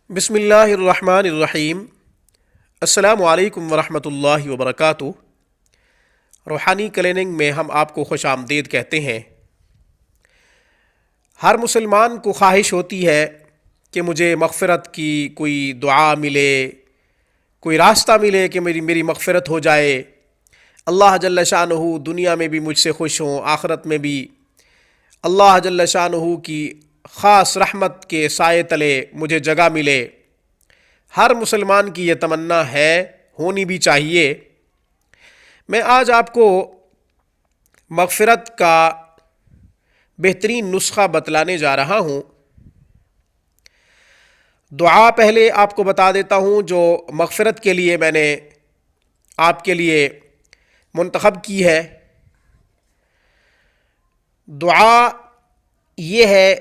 بسم اللہ الرحمن الرحیم۔ السلام علیکم ورحمۃ اللہ وبرکاتہ۔ روحانی کلیننگ میں ہم آپ کو خوش آمدید کہتے ہیں۔ ہر مسلمان کو خواہش ہوتی ہے کہ مجھے مغفرت کی کوئی دعا ملے، کوئی راستہ ملے کہ میری مغفرت ہو جائے، اللہ جل شانہ دنیا میں بھی مجھ سے خوش ہوں، آخرت میں بھی اللہ جل شانہ کی خاص رحمت کے سائے تلے مجھے جگہ ملے۔ ہر مسلمان کی یہ تمنا ہے، ہونی بھی چاہیے۔ میں آج آپ کو مغفرت کا بہترین نسخہ بتلانے جا رہا ہوں۔ دعا پہلے آپ کو بتا دیتا ہوں جو مغفرت کے لیے میں نے آپ کے لیے منتخب کی ہے۔ دعا یہ ہے: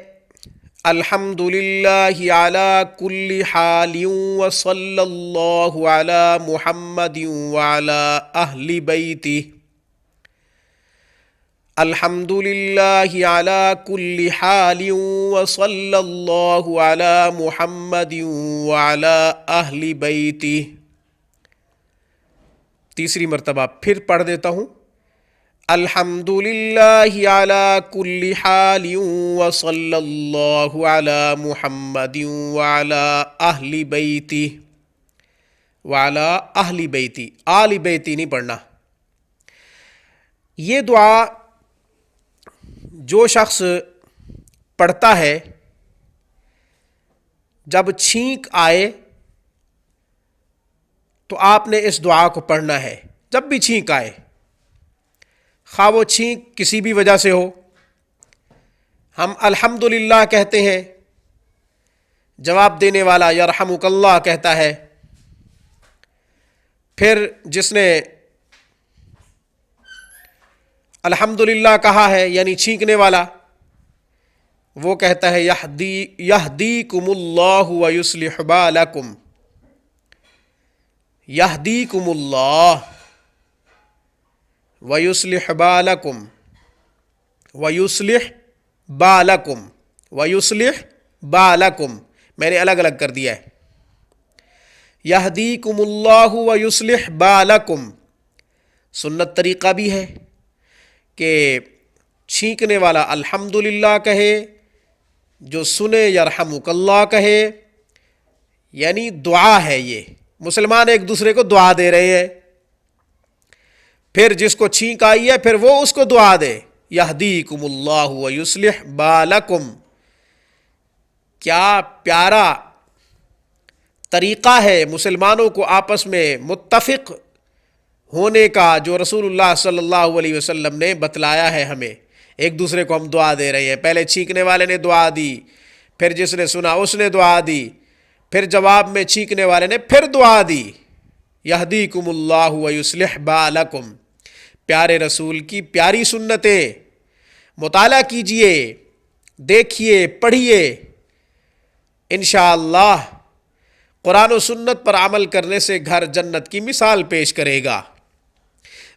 الحمد للہ علی کل حال وصلی اللہ علی محمد وعلی اہل بیتہ۔ الحمد للہ علی کل حال وصلی اللہ علی محمد وعلی اہل بیتہ۔ تیسری مرتبہ پھر پڑھ دیتا ہوں: الحمد للہ علی کل حال وصلی اللہ علی محمد وعلی اہل بیتہ۔ وعلی اہل بیتہ، آل بیتہ نہیں پڑھنا۔ یہ دعا جو شخص پڑھتا ہے، جب چھینک آئے تو آپ نے اس دعا کو پڑھنا ہے۔ جب بھی چھینک آئے، خواہ وہ چھینک کسی بھی وجہ سے ہو، ہم الحمدللہ کہتے ہیں، جواب دینے والا یرحمک اللہ کہتا ہے۔ پھر جس نے الحمدللہ کہا ہے یعنی چھینکنے والا، وہ کہتا ہے یہدیکم اللہ ویصلح بالکم۔ یہدیکم اللہ ویصلح بالکم، ویصلح بالکم، ویصلح بالکم، میں نے الگ الگ کر دیا ہے۔ یہدیکم اللہ ویصلح بالکم سنت طریقہ بھی ہے کہ چھینکنے والا الحمدللہ کہے، جو سنے یرحمک اللہ کہے، یعنی دعا ہے۔ یہ مسلمان ایک دوسرے کو دعا دے رہے ہیں۔ پھر جس کو چھینک آئی ہے پھر وہ اس کو دعا دے، یہدیکم اللہ ویصلح بالکم۔ کیا پیارا طریقہ ہے مسلمانوں کو آپس میں متفق ہونے کا، جو رسول اللہ صلی اللہ علیہ وسلم نے بتلایا ہے ہمیں۔ ایک دوسرے کو ہم دعا دے رہے ہیں، پہلے چھینکنے والے نے دعا دی، پھر جس نے سنا اس نے دعا دی، پھر جواب میں چھینکنے والے نے پھر دعا دی، یہدیکم اللہ ویصلح بالکم۔ پیارے رسول کی پیاری سنتیں مطالعہ کیجئے، دیکھیے، پڑھیے، انشاءاللہ قرآن و سنت پر عمل کرنے سے گھر جنت کی مثال پیش کرے گا۔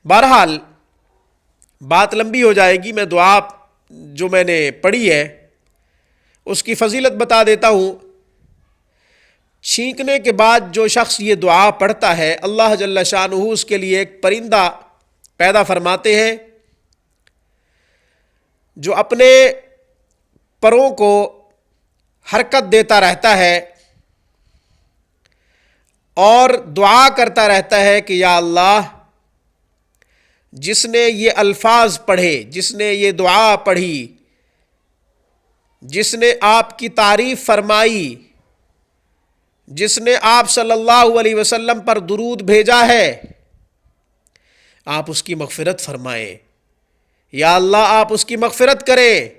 بہرحال بات لمبی ہو جائے گی، میں دعا جو میں نے پڑھی ہے اس کی فضیلت بتا دیتا ہوں۔ چھینکنے کے بعد جو شخص یہ دعا پڑھتا ہے، اللہ جل شانہ اس کے لیے ایک پرندہ پیدا فرماتے ہیں جو اپنے پروں کو حرکت دیتا رہتا ہے اور دعا کرتا رہتا ہے کہ یا اللہ، جس نے یہ الفاظ پڑھے، جس نے یہ دعا پڑھی، جس نے آپ کی تعریف فرمائی، جس نے آپ صلی اللہ علیہ وسلم پر درود بھیجا ہے، آپ اس کی مغفرت فرمائیں۔ یا اللہ، آپ اس کی مغفرت کریں۔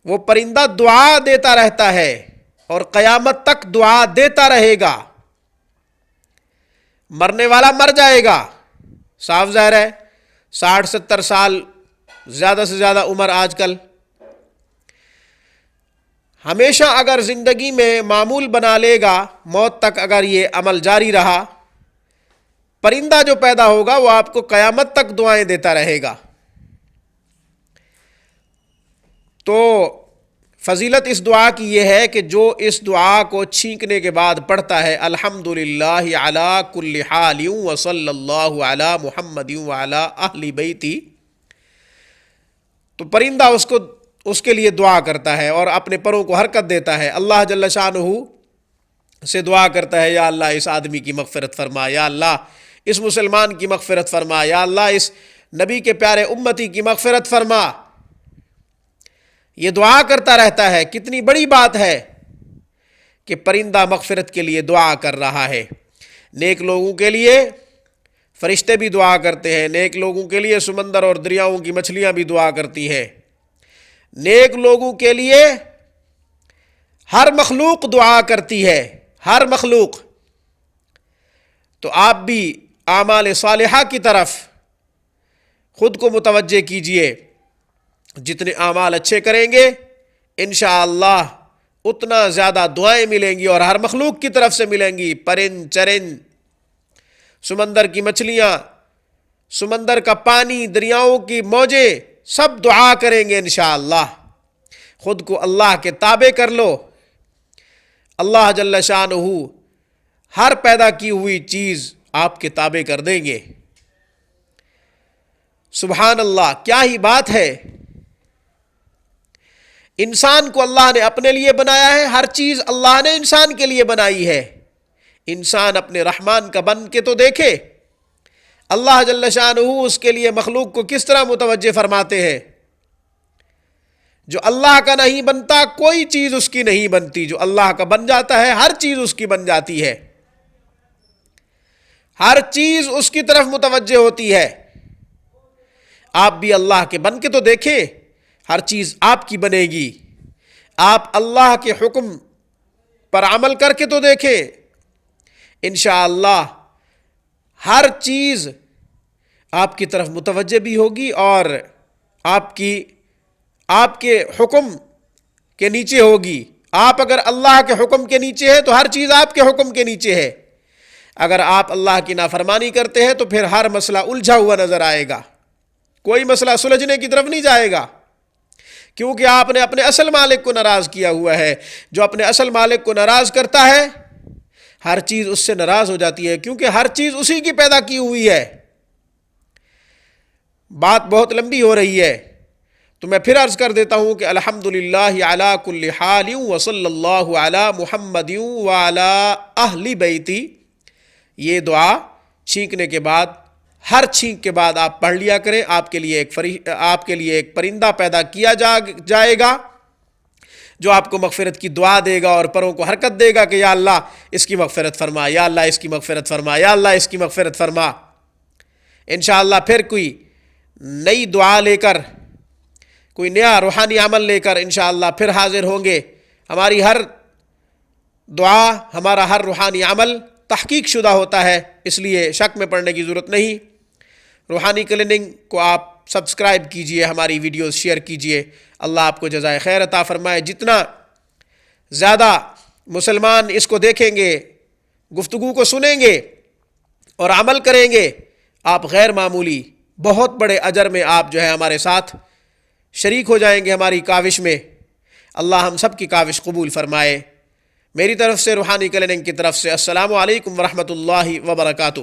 وہ پرندہ دعا دیتا رہتا ہے اور قیامت تک دعا دیتا رہے گا۔ مرنے والا مر جائے گا، صاف ظاہر ہے، 60-70 سال زیادہ سے زیادہ عمر آج کل۔ ہمیشہ اگر زندگی میں معمول بنا لے گا، موت تک اگر یہ عمل جاری رہا، پرندہ جو پیدا ہوگا وہ آپ کو قیامت تک دعائیں دیتا رہے گا۔ تو فضیلت اس دعا کی یہ ہے کہ جو اس دعا کو چھینکنے کے بعد پڑھتا ہے الحمدللہ علی کل حال وصلی اللہ علی محمد وعلی اہل بیتی، تو پرندہ اس کے لیے دعا کرتا ہے اور اپنے پروں کو حرکت دیتا ہے، اللہ جل شانہ سے دعا کرتا ہے یا اللہ اس آدمی کی مغفرت فرما، یا اللہ اس مسلمان کی مغفرت فرما، یا اللہ اس نبی کے پیارے امتی کی مغفرت فرما۔ یہ دعا کرتا رہتا ہے۔ کتنی بڑی بات ہے کہ پرندہ مغفرت کے لیے دعا کر رہا ہے۔ نیک لوگوں کے لیے فرشتے بھی دعا کرتے ہیں، نیک لوگوں کے لیے سمندر اور دریاؤں کی مچھلیاں بھی دعا کرتی ہیں، نیک لوگوں کے لیے ہر مخلوق دعا کرتی ہے، ہر مخلوق۔ تو آپ بھی اعمال صالحہ کی طرف خود کو متوجہ کیجئے، جتنے اعمال اچھے کریں گے انشاءاللہ اتنا زیادہ دعائیں ملیں گی اور ہر مخلوق کی طرف سے ملیں گی۔ پرند چرند، سمندر کی مچھلیاں، سمندر کا پانی، دریاؤں کی موجیں، سب دعا کریں گے انشاءاللہ۔ خود کو اللہ کے تابع کر لو، اللہ جل شانہ ہر پیدا کی ہوئی چیز آپ کے تابع کر دیں گے۔ سبحان اللہ، کیا ہی بات ہے۔ انسان کو اللہ نے اپنے لیے بنایا ہے، ہر چیز اللہ نے انسان کے لیے بنائی ہے۔ انسان اپنے رحمان کا بن کے تو دیکھے، اللہ جل شانہ اس کے لیے مخلوق کو کس طرح متوجہ فرماتے ہیں۔ جو اللہ کا نہیں بنتا کوئی چیز اس کی نہیں بنتی، جو اللہ کا بن جاتا ہے ہر چیز اس کی بن جاتی ہے، ہر چیز اس کی طرف متوجہ ہوتی ہے۔ آپ بھی اللہ کے بن کے تو دیکھیں، ہر چیز آپ کی بنے گی۔ آپ اللہ کے حکم پر عمل کر کے تو دیکھیں، انشاءاللہ ہر چیز آپ کی طرف متوجہ بھی ہوگی اور آپ کے حکم کے نیچے ہوگی۔ آپ اگر اللہ کے حکم کے نیچے ہے تو ہر چیز آپ کے حکم کے نیچے ہے۔ اگر آپ اللہ کی نافرمانی کرتے ہیں تو پھر ہر مسئلہ الجھا ہوا نظر آئے گا، کوئی مسئلہ سلجھنے کی طرف نہیں جائے گا، کیونکہ آپ نے اپنے اصل مالک کو ناراض کیا ہوا ہے۔ جو اپنے اصل مالک کو ناراض کرتا ہے ہر چیز اس سے ناراض ہو جاتی ہے، کیونکہ ہر چیز اسی کی پیدا کی ہوئی ہے۔ بات بہت لمبی ہو رہی ہے تو میں پھر عرض کر دیتا ہوں کہ الحمدللہ علی کل حال وصلی اللہ علی محمد وعلی اہل بیتی، یہ دعا چھینکنے کے بعد، ہر چھینک کے بعد آپ پڑھ لیا کریں۔ آپ کے لیے ایک پرندہ پیدا کیا جائے گا جو آپ کو مغفرت کی دعا دے گا اور پروں کو حرکت دے گا کہ یا اللہ اس کی مغفرت فرما، یا اللہ اس کی مغفرت فرما، یا اللہ اس کی مغفرت فرما۔ انشاءاللہ پھر کوئی نئی دعا لے کر، کوئی نیا روحانی عمل لے کر انشاءاللہ پھر حاضر ہوں گے۔ ہماری ہر دعا، ہمارا ہر روحانی عمل تحقیق شدہ ہوتا ہے، اس لیے شک میں پڑنے کی ضرورت نہیں۔ روحانی کلیننگ کو آپ سبسکرائب کیجئے، ہماری ویڈیوز شیئر کیجئے۔ اللہ آپ کو جزائے خیر عطا فرمائے۔ جتنا زیادہ مسلمان اس کو دیکھیں گے، گفتگو کو سنیں گے اور عمل کریں گے، آپ غیر معمولی بہت بڑے اجر میں آپ جو ہے ہمارے ساتھ شریک ہو جائیں گے ہماری کاوش میں۔ اللہ ہم سب کی کاوش قبول فرمائے۔ میری طرف سے، روحانی کلیننگ کی طرف سے، السلام علیکم ورحمۃ اللہ وبرکاتہ۔